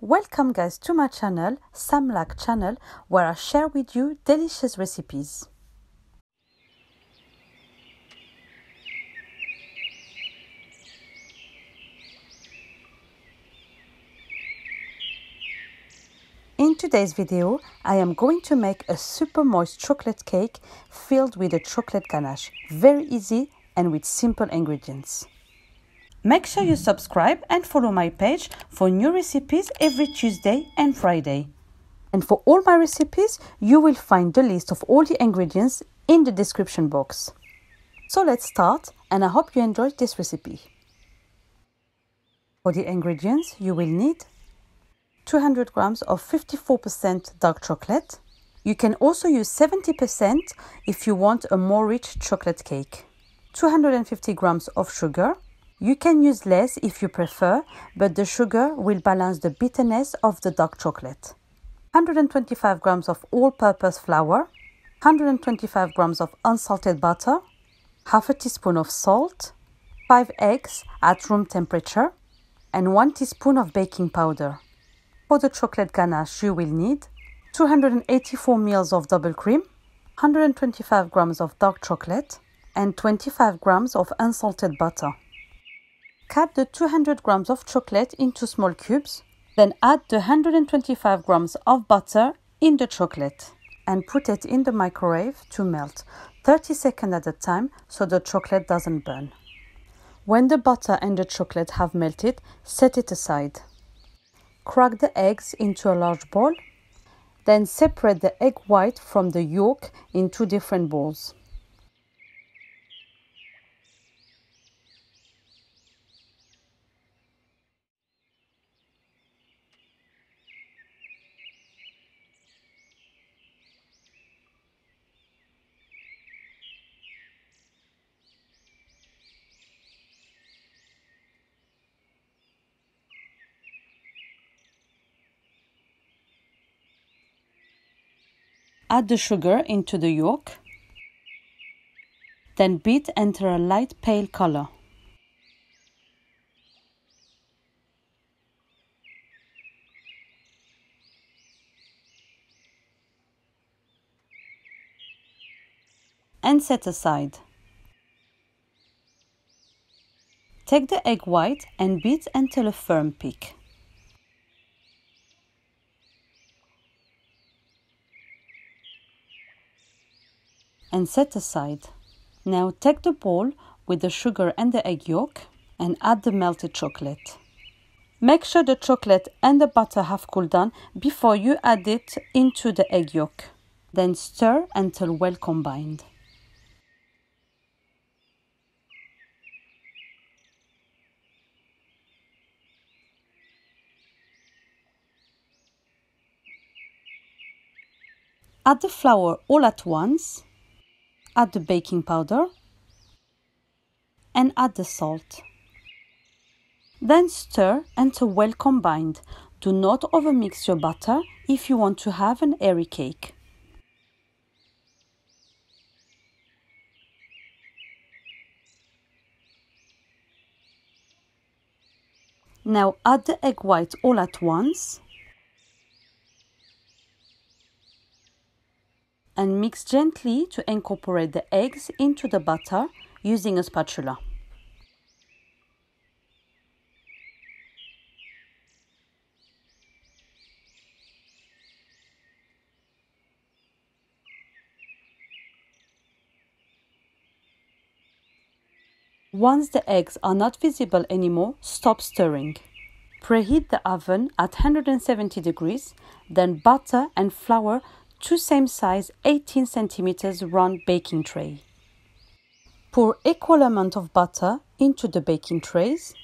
Welcome guys to my channel, Samlak channel, where I share with you delicious recipes. In today's video, I am going to make a super moist chocolate cake filled with a chocolate ganache. Very easy and with simple ingredients. Make sure you subscribe and follow my page for new recipes every Tuesday and Friday. And for all my recipes, you will find the list of all the ingredients in the description box. So let's start, and I hope you enjoyed this recipe. For the ingredients, you will need 200 grams of 54% dark chocolate. You can also use 70% if you want a more rich chocolate cake. 250 grams of sugar. You can use less if you prefer, but the sugar will balance the bitterness of the dark chocolate. 125 grams of all-purpose flour, 125 grams of unsalted butter, half a teaspoon of salt, 5 eggs at room temperature, and 1 teaspoon of baking powder. For the chocolate ganache, you will need 284 ml of double cream, 125 grams of dark chocolate, and 25 grams of unsalted butter. Cut the 200 grams of chocolate into small cubes, then add the 125 grams of butter in the chocolate and put it in the microwave to melt 30 seconds at a time so the chocolate doesn't burn. When the butter and the chocolate have melted, set it aside. Crack the eggs into a large bowl, then separate the egg white from the yolk in 2 different bowls. Add the sugar into the yolk, then beat until a light pale color. And set aside. Take the egg white and beat until a firm peak. And set aside. Now take the bowl with the sugar and the egg yolk and add the melted chocolate. Make sure the chocolate and the butter have cooled down before you add it into the egg yolk. Then stir until well combined. Add the flour all at once. Add the baking powder and add the salt. Then stir until well combined. Do not overmix your batter if you want to have an airy cake. Now add the egg white all at once and mix gently to incorporate the eggs into the batter using a spatula. Once the eggs are not visible anymore, stop stirring. Preheat the oven at 170 degrees, then butter and flour 2 same size 18 cm round baking tray. Pour equal amount of butter into the baking trays.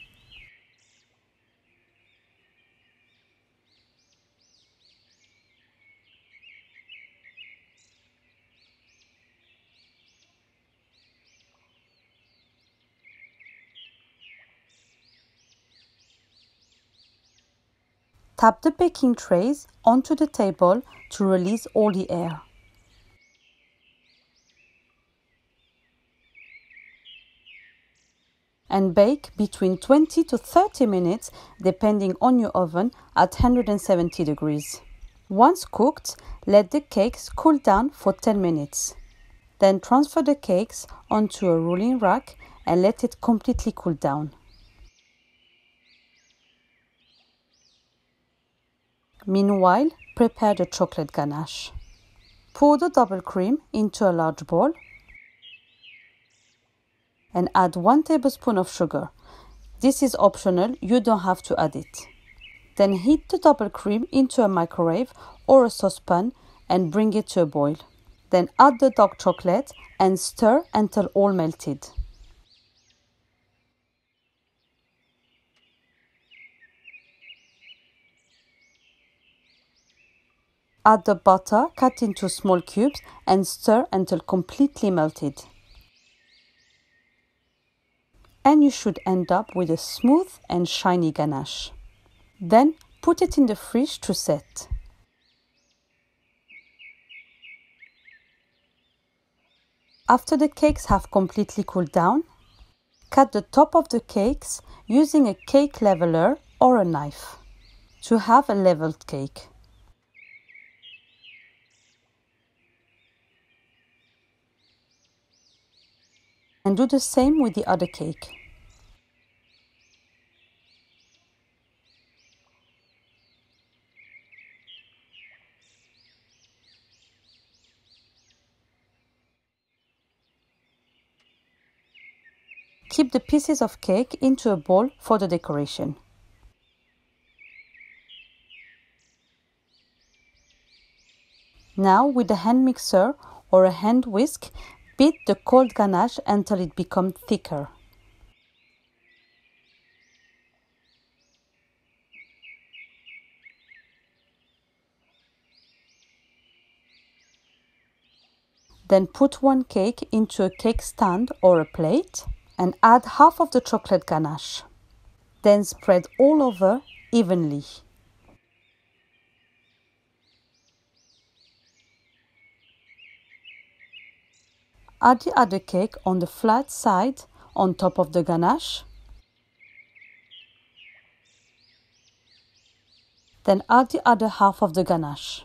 Tap the baking trays onto the table to release all the air. and bake between 20 to 30 minutes depending on your oven at 170 degrees. Once cooked, let the cakes cool down for 10 minutes. Then transfer the cakes onto a rolling rack and let it completely cool down. Meanwhile, prepare the chocolate ganache. Pour the double cream into a large bowl and add 1 tablespoon of sugar. This is optional, you don't have to add it. Then heat the double cream into a microwave or a saucepan and bring it to a boil. Then add the dark chocolate and stir until all melted. Add the butter cut into small cubes and stir until completely melted. And you should end up with a smooth and shiny ganache. Then put it in the fridge to set. After the cakes have completely cooled down, cut the top of the cakes using a cake leveler or a knife to have a leveled cake. And do the same with the other cake. Keep the pieces of cake into a bowl for the decoration. Now, with a hand mixer or a hand whisk, beat the cold ganache until it becomes thicker. Then put one cake into a cake stand or a plate and add half of the chocolate ganache. Then spread all over evenly. Add the other cake on the flat side on top of the ganache. Then add the other half of the ganache.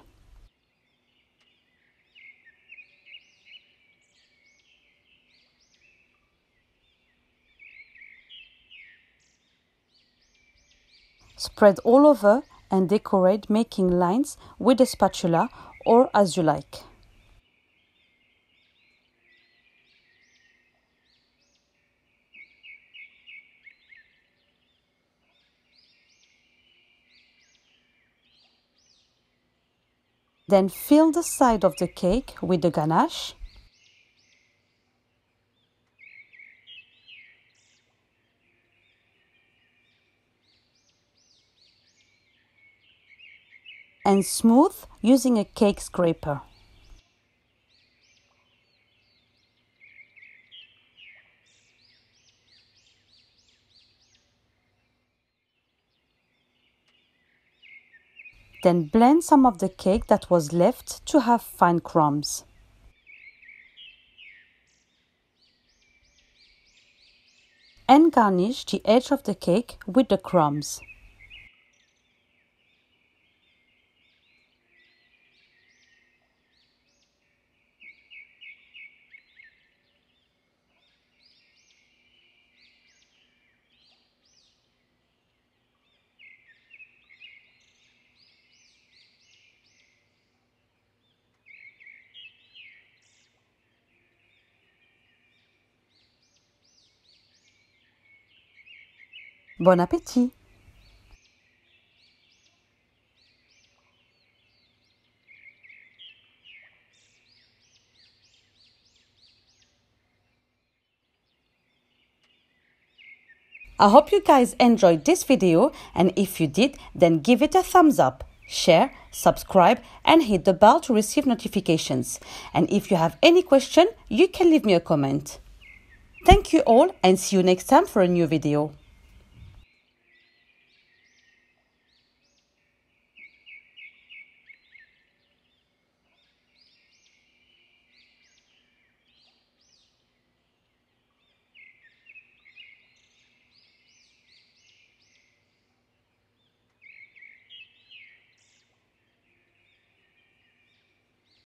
Spread all over and decorate, making lines with a spatula or as you like. Then fill the side of the cake with the ganache. And smooth using a cake scraper. Then blend some of the cake that was left to have fine crumbs. And garnish the edge of the cake with the crumbs. Bon appétit! I hope you guys enjoyed this video, and if you did, then give it a thumbs up, share, subscribe and hit the bell to receive notifications. And if you have any question, you can leave me a comment. Thank you all and see you next time for a new video.